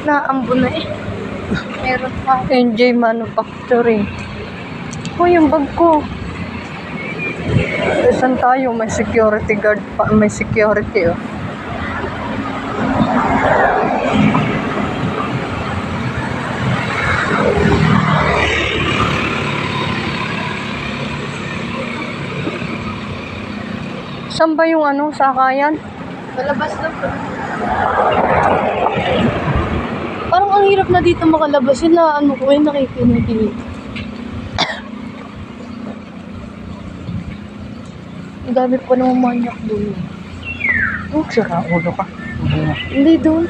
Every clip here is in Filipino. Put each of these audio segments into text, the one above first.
Naambo na eh. Meron pa. NJ Manufacturing. Uy, yung bag ko. Saan tayo? May security guard pa. May security oh. Saan ba yung ano, sakayan? Malabas lang po. Parang ang hirap na dito makalabas yun na ano ko yung nakikinig. Ang dami pa naman manyak doon. Oh, sira ulo ka. Hindi doon.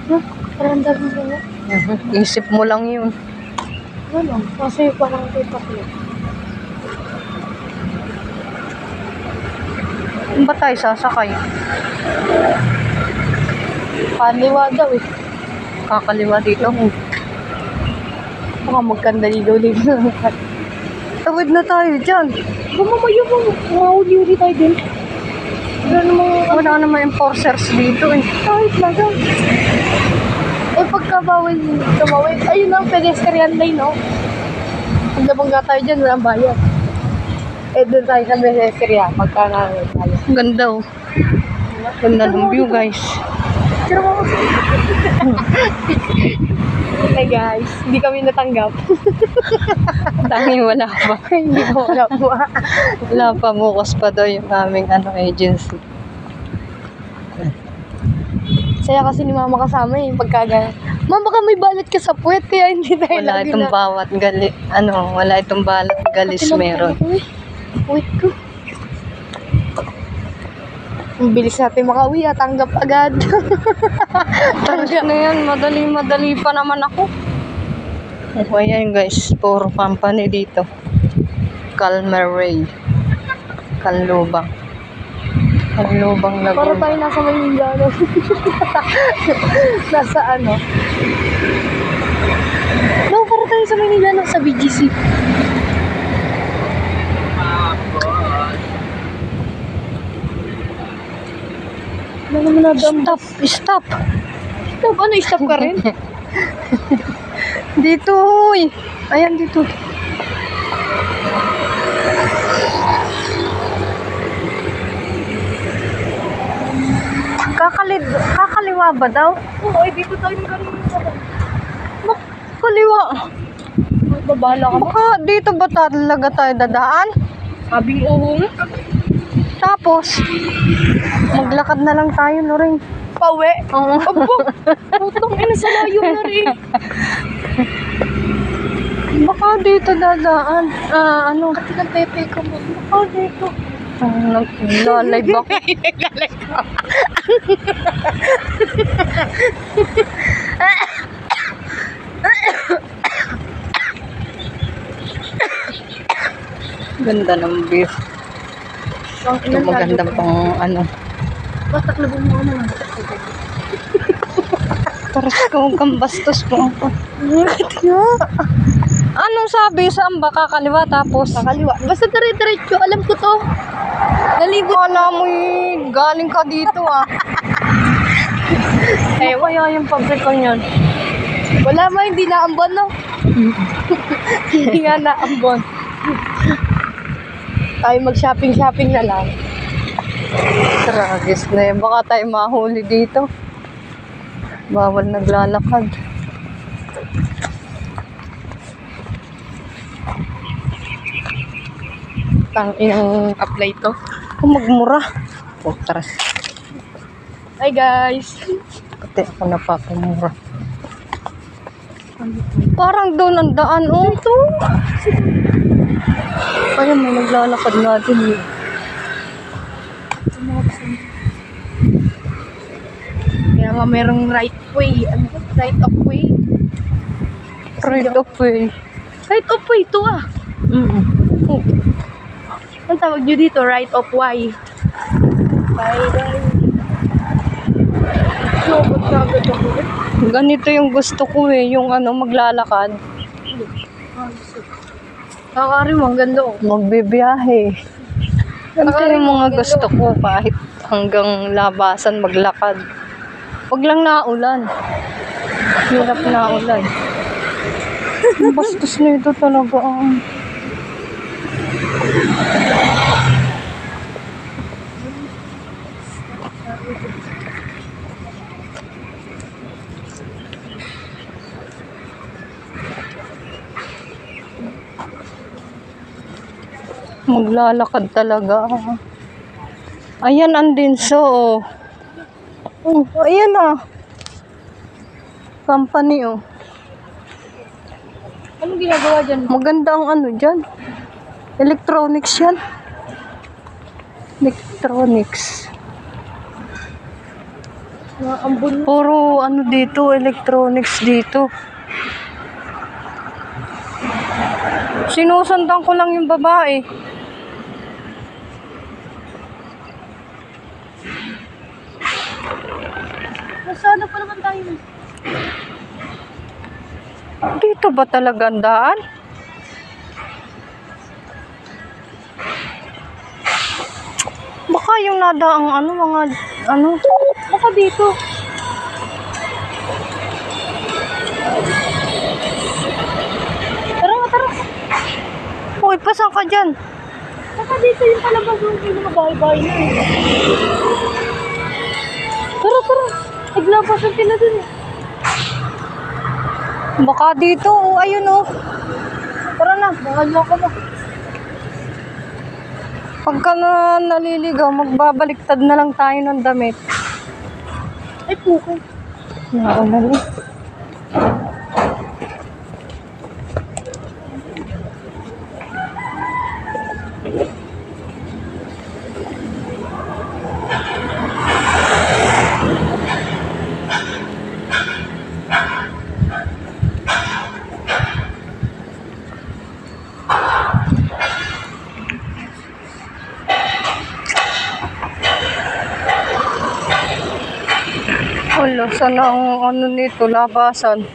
No, parang dami doon. Isip mo lang yun. Ano? Kasi parang kita ko. Saan ba tayo sasakay? Kaliwa daw eh. Kakaliwa dito. Baka magkandaligaw-ligaw. Tawid na tayo dyan. Bumamayo mo. Mahuli tayo din. Wala namang enforcers dito eh. Kahit na daw. Eh pagkabawal tumawid. Ayun ang pedestrian lane no. Pag nabangga tayo dyan, walang bayad. Eh doon tayo sa pedestrian. Pagkakawin tayo. Ang ganda oh. Ganda ng view guys. Hey guys, hindi kami natanggap. Dahil wala pa. Hindi ko wala po. Wala pa, bukas pa daw yung aming agency. Saya kasi ni mama kasama eh, pagkaga. Mama, baka may balat ka sa puwet, kaya hindi tayo Wala lagi itong na. bawat wala itong balat galis meron. Wait ko. Ang bilis natin makauwi at tanggap agad. Tapos na yan, madali pa naman ako. Oh, ayan guys, puro company dito. Calmeray. Canlubang Para Laguna. tayo nasa Maynila. No? Nasa ano? No, para tayo sa Maynila, no? Sa BGC. Ano naman na dam? Stop! Stop, ano? Stop ka rin? Dito, uy! Ayan, dito. Kakaliwa ba daw? Oo, eh, dito tayo galing sa Kaliwa. babala ka ba? Baka dito ba talaga tayo dadaan? Sabing oo nga. Tapos, maglakad na lang tayo, Loring. Pauwi? Oo. Abo, putong ina sa layo na rin. Baka dito dadaan. Ano? Pati ng pepe ko mo. Baka dito. Nag-live ako. Ganda ng view. Ito maganda pang ano. Batak na bumuha mo. Taras ko kang bastos po ako. Anong sabi? Saan ba kakaliwa tapos? Kakaliwa. Basta dire-diretso. Alam ko to. Nalibot. Kala mo galing ka dito ah. Eh, Kaya yung pabrika niyan. wala mo, hindi naambon, no? Hindi nga naambon. Tayo mag-shopping na lang. Tragis na yun. Baka tayo mahuli dito. Bawal naglalakad. Tang-inang apply to. Kung magmura. Oh, taras. Hi guys. Pati ako napapamura. Parang doon ang daan, oh. Ito. Kaya may naglalakad natin eh. Kaya nga merong right way. Ano ba? Right of way. Right of way. Right of way to ah. Oh. Ang tawag nyo dito? Right of way. Ganito yung gusto ko eh. Yung ano, maglalakad. Kakari mo, ang ganda oh. Magbibiyahe. Ganito yung mga gusto ko kahit hanggang labasan maglakad. Wag lang naulan. Hirap naulan. Ang bastos na ito talaga. Maglalakad talaga. Ayan ang dinso. Ayan ah. Company oh. Anong ginagawa dyan? Maganda ang ano dyan. Electronics yan. Electronics. Ambon. Puro ano dito, electronics dito. Sinusundan ko lang yung babae. Nasaan pa naman tayo? Dito ba talaga ang daan? Baka yung nadaang ano, mga ano. Baka dito. Tara, tara. Uy, pasan ka dyan? Baka dito yung palabas yung mga bahay-bahay na eh. Tara, tara. Naglabasan sila dun eh. Baka dito, oh, ayun oh. Tara na, bahala ka na. Pagka na naliligaw, magbabaliktad na lang tayo ng damit. Ay, puko. Naulan eh. Wala, sana ang ano nito, labasan.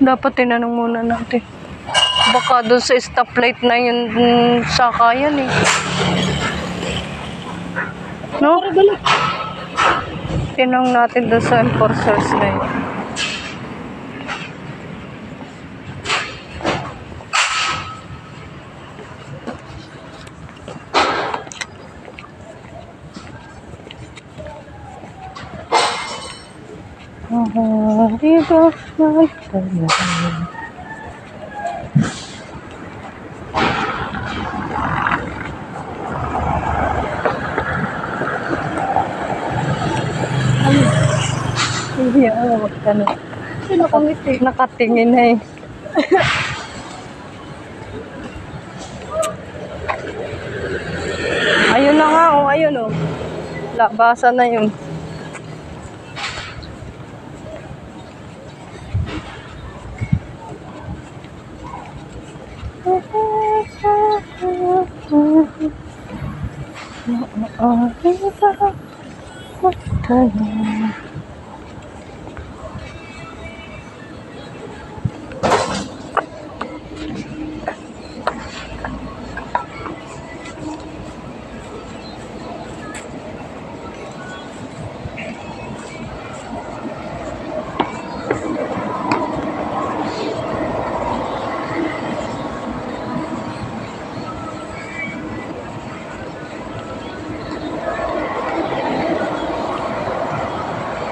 Dapat tinanong muna natin. Baka doon sa stoplight na yun sakayan eh. No? Tinanong natin doon sa enforcers na yun. Hindi ako magkano. Sino nakangiti? Nakatingin na eh. Ayun na nga oh, ayun oh. Labasa na yun.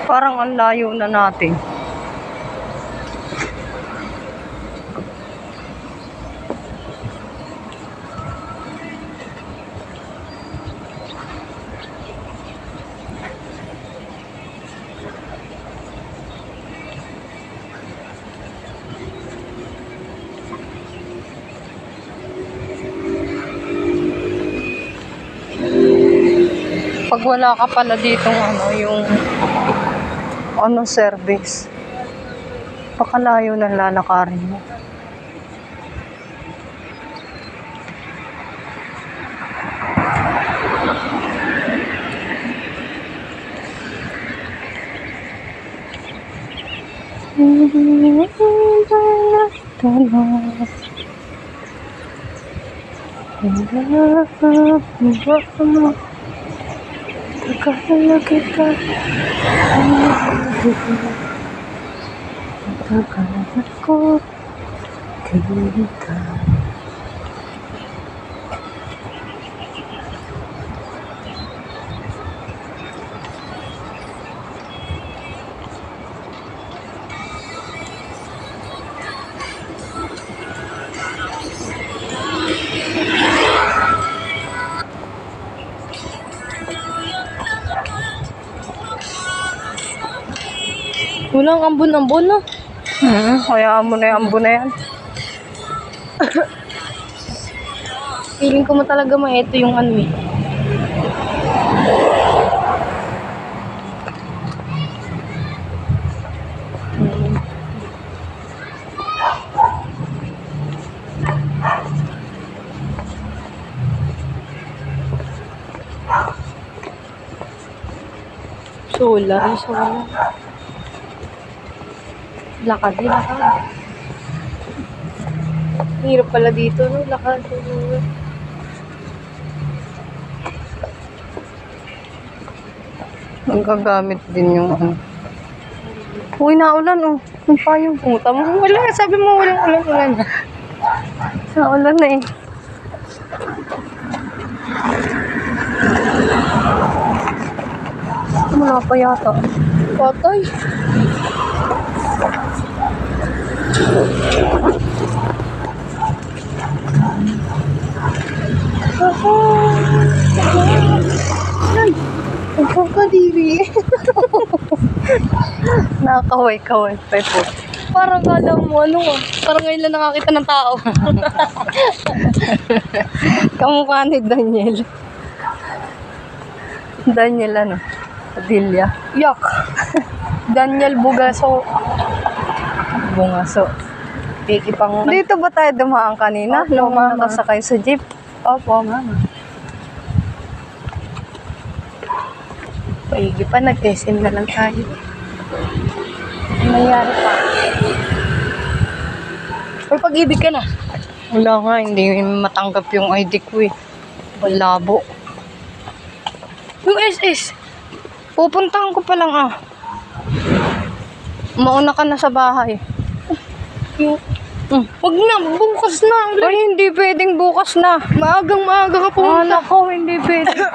Parang ang layo na natin. Pag wala ka pala ditong ano, yung ano service, pakalayo ng lalakarin mo. Pagkakala kita, pagkakala ko, kita. Walang ambon-ambon na. Hayaan mo na yung ambo na yan. Feeling ko mo talaga ito yung ano eh. Solar. Lakad din, lakad. Hirap pala dito, no? Lakad. Nagagamit din yung ano. Uy, naulan oh. May payong. Pumunta mo. Wala, sabi mo walang ulan. Naulan na eh. Wala pa yata. Patay. Ay, ang kakadiri. Nakakaway-kaway pa po. Parang kala mo, parang ngayon lang nakakita ng tao. Kamukha ni Daniel. Daniel ano? Padilla. Yak. Daniel Bugaso. Bungaso. Piki pang... Dito ba tayo dumaan kanina? Opo, Nung mama. nakasakay sa jeep. Opo, mama. Paigi pa, nag-SM na lang tayo. Ano nangyari pa? May pag-ibig ka na. Wala nga, hindi matanggap yung ID ko eh. Malabo. Yung SS. Pupuntahan ko pa lang ah. Mauna ka na sa bahay. Yung... Wag na, bukas na. Ay, hindi pwedeng bukas na. Maagang-maaga ka pumunta. Nako, hindi pwedeng.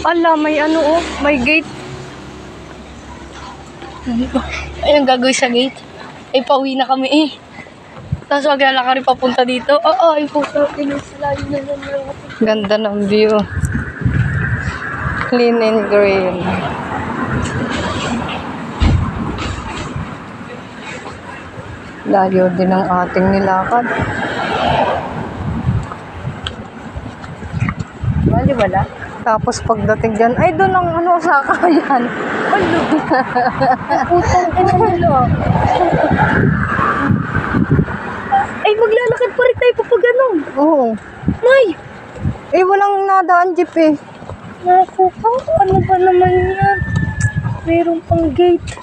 Ala, may ano oh, may gate. Ayun, gagawin sa gate. Ay, pauwi na kami eh. Tapos maglalakad ka rin papunta dito. Oo, ay po sa pinislayo na naman. Ganda ng view. Clean and green. Layo din ang ating nilakad. Bali, wala. Tapos pagdating dyan, ay doon ang ano, sakayan. Putang ina nila. Ay, maglalakad pa rin tayo kapag ano. Oo. Nay! Eh, walang nadaan jeep eh. Naku po, ano ba naman yan? Meron pang gate.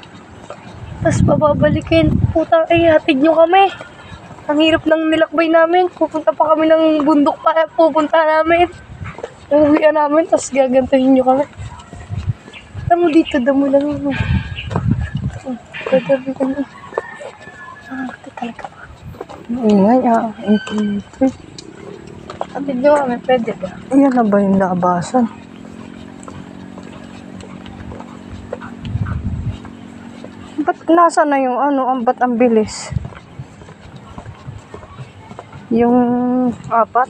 Tapos bababalikin. Putang, ay, hatid nyo kami. Ang hirap ng nilakbay namin. Pupunta pa kami ng bundok pa. Pupunta namin. Uwian namin, tapos gagantahin nyo kami. Damo dito, damo lang yun. Gagabi ka na. Ito talaga. Ingay ah. Okay. Hatid nyo kami, pwede ba? Ayan na ba yung labasan? Ba't nasa na yung ano, ba't ang bilis? Yung apat?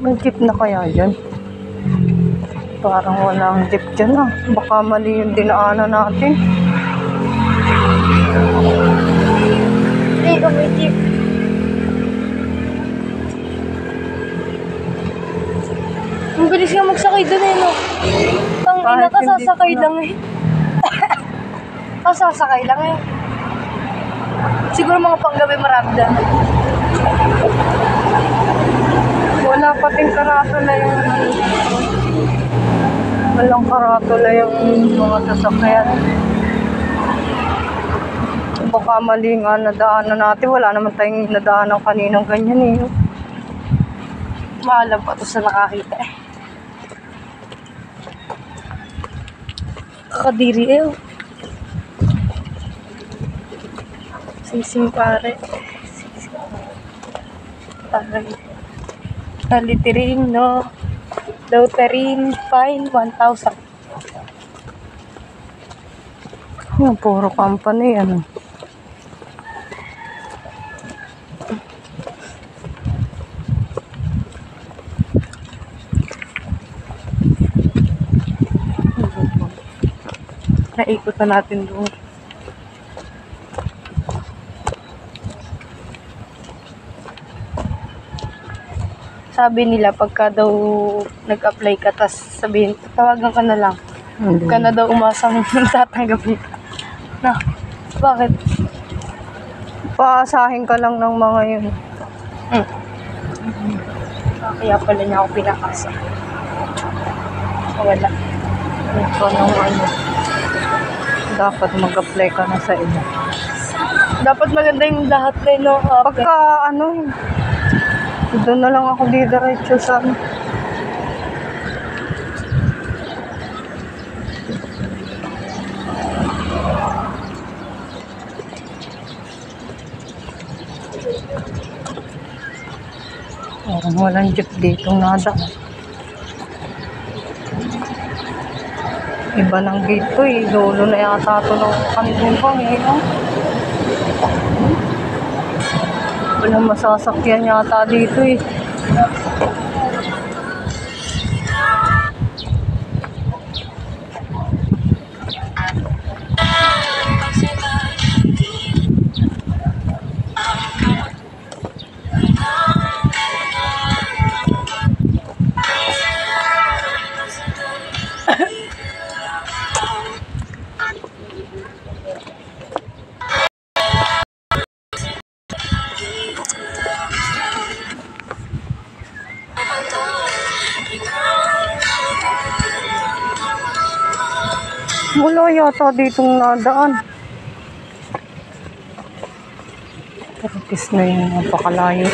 May jeep na kaya dyan? Parang walang jeep dyan ah. Baka mali yung dinaanan natin. Hindi ka may jeep. Ang bilis nga magsakay doon eh, no? Ang ina, Kahit hindi kasasakay ko na- lang eh. Kasasakay lang eh. Siguro mga panggabi marami doon. Wala pating karatula yung walang karatula yung mga sasakyan. Baka mali nga nadaanan natin. Wala naman tayong nadaanan kaninang ganyan eh. Maalam pa to sa nakakita eh. Kadiri eh. Sising pare. Taray. Kalitirin, no? Loterin, fine, 1,000. Puro company ano. Naikot na natin doon. Sabi nila, pagka daw nag-apply ka, tas sabihin, tawagan ka na lang. Hindi. Ka na daw umasang tatanggapin ka. Na, bakit? Paasahin ka lang ng mga yun. Kaya pala niya ako pinakasa. Wala. Ito nung ano. Dapat mag-apply ka na sa iba. Dapat maganda yung lahat na no? Pagka ano, doon na lang ako didiretso sa ano. Parang walang jeep dito nada. Iba ng gate ko eh. Lolo na yata ito ng kanilubang eh. No? Walang masasakyan yata dito eh. Wala yata ditong nadaan. Tarapis na yung napakalayo.